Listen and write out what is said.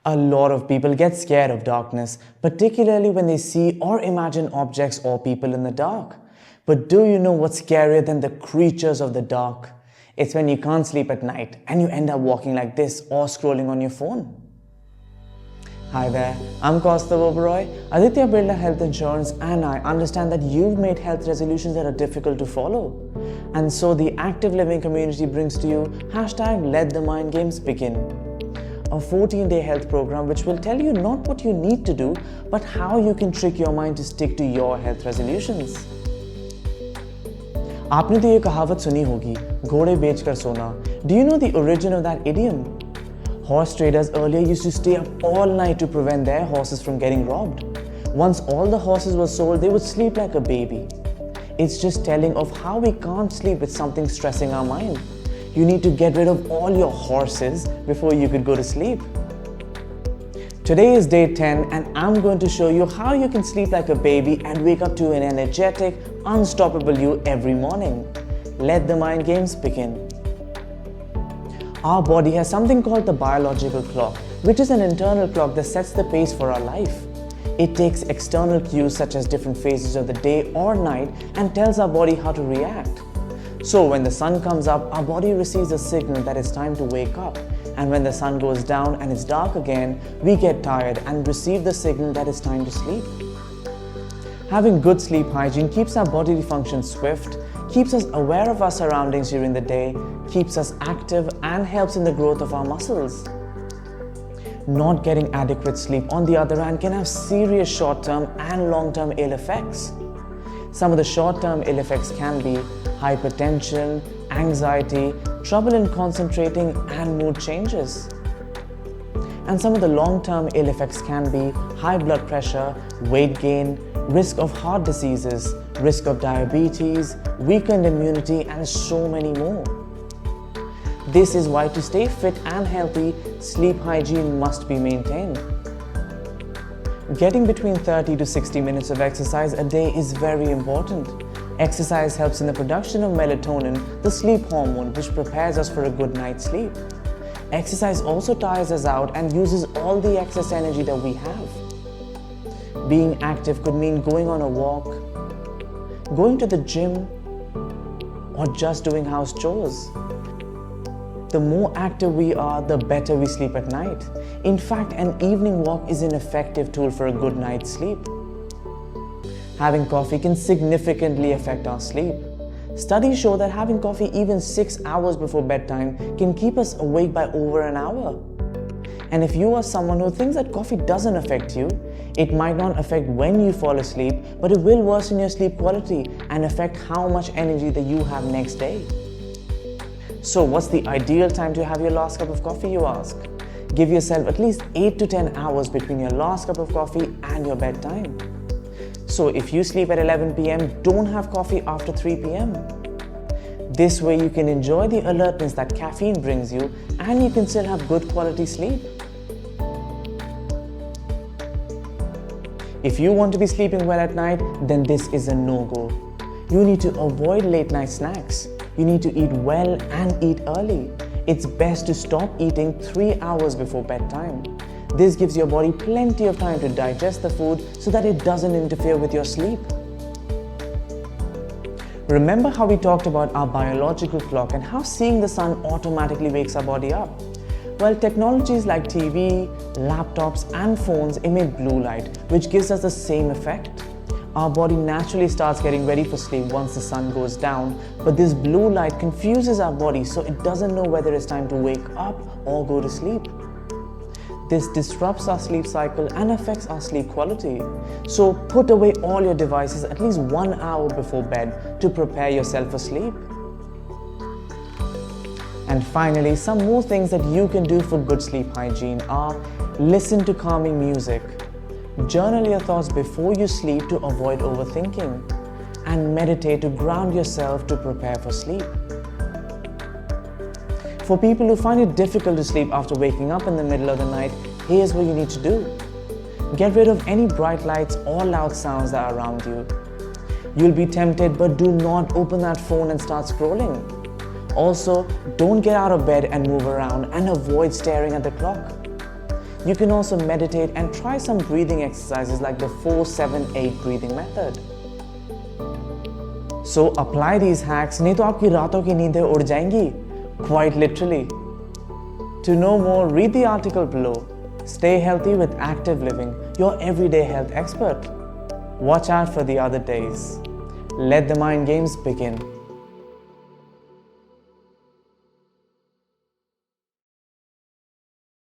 A lot of people get scared of darkness, particularly when they see or imagine objects or people in the dark. But do you know what's scarier than the creatures of the dark? It's when you can't sleep at night and you end up walking like this or scrolling on your phone. Hi there, I'm Kaustav Oberoi, Aditya Birla Health Insurance, and I understand that you've made health resolutions that are difficult to follow. And so the Activ Living Community brings to you #LetTheMindGamesBegin, a 14-day health program which will tell you not what you need to do, but how you can trick your mind to stick to your health resolutions. आपने तो ये कहावत सुनी होगी, घोड़े बेचकर सोना. Do you know the origin of that idiom? Horse traders earlier used to stay up all night to prevent their horses from getting robbed. Once all the horses were sold, they would sleep like a baby. It's just telling of how we can't sleep with something stressing our mind. You need to get rid of all your horses before you could go to sleep. Today is day 10 and I'm going to show you how you can sleep like a baby and wake up to an energetic, unstoppable you every morning. Let the mind games begin. Our body has something called the biological clock, which is an internal clock that sets the pace for our life. It takes external cues such as different phases of the day or night and tells our body how to react. So when the sun comes up, our body receives a signal that it's time to wake up. And when the sun goes down and it's dark again, we get tired and receive the signal that it's time to sleep. Having good sleep hygiene keeps our bodily function swift, keeps us aware of our surroundings during the day, keeps us active and helps in the growth of our muscles. Not getting adequate sleep, on the other hand, can have serious short-term and long-term ill effects. Some of the short-term ill effects can be hypertension, anxiety, trouble in concentrating and mood changes. And some of the long-term ill effects can be high blood pressure, weight gain, risk of heart diseases, risk of diabetes, weakened immunity, and so many more. This is why to stay fit and healthy, sleep hygiene must be maintained. Getting between 30 to 60 minutes of exercise a day is very important. Exercise helps in the production of melatonin, the sleep hormone which prepares us for a good night's sleep. Exercise also tires us out and uses all the excess energy that we have. Being active could mean going on a walk, going to the gym, or just doing house chores. The more active we are, the better we sleep at night. In fact, an evening walk is an effective tool for a good night's sleep. Having coffee can significantly affect our sleep. Studies show that having coffee even 6 hours before bedtime can keep us awake by over an hour. And if you are someone who thinks that coffee doesn't affect you, it might not affect when you fall asleep, but it will worsen your sleep quality and affect how much energy that you have next day. So what's the ideal time to have your last cup of coffee, you ask? Give yourself at least 8 to 10 hours between your last cup of coffee and your bedtime. So if you sleep at 11 p.m., don't have coffee after 3 p.m. This way you can enjoy the alertness that caffeine brings you and you can still have good quality sleep. If you want to be sleeping well at night, then this is a no-go. You need to avoid late night snacks. You need to eat well and eat early. It's best to stop eating 3 hours before bedtime. This gives your body plenty of time to digest the food so that it doesn't interfere with your sleep. Remember how we talked about our biological clock and how seeing the sun automatically wakes our body up? Well, technologies like TV, laptops and phones emit blue light, which gives us the same effect. Our body naturally starts getting ready for sleep once the sun goes down, but this blue light confuses our body so it doesn't know whether it's time to wake up or go to sleep. This disrupts our sleep cycle and affects our sleep quality. So put away all your devices at least 1 hour before bed to prepare yourself for sleep. And finally, some more things that you can do for good sleep hygiene are: listen to calming music, journal your thoughts before you sleep to avoid overthinking, and meditate to ground yourself to prepare for sleep. For people who find it difficult to sleep after waking up in the middle of the night, here's what you need to do. Get rid of any bright lights or loud sounds that are around you. You'll be tempted, but do not open that phone and start scrolling. Also, don't get out of bed and move around and avoid staring at the clock. You can also meditate and try some breathing exercises like the 4-7-8 breathing method. So apply these hacks, नहीं तो आपकी रातों की नींदें उड़ जाएंगी, quite literally. To know more, read the article below. Stay healthy with Activ Living, your everyday health expert. Watch out for the other days. Let the mind games begin.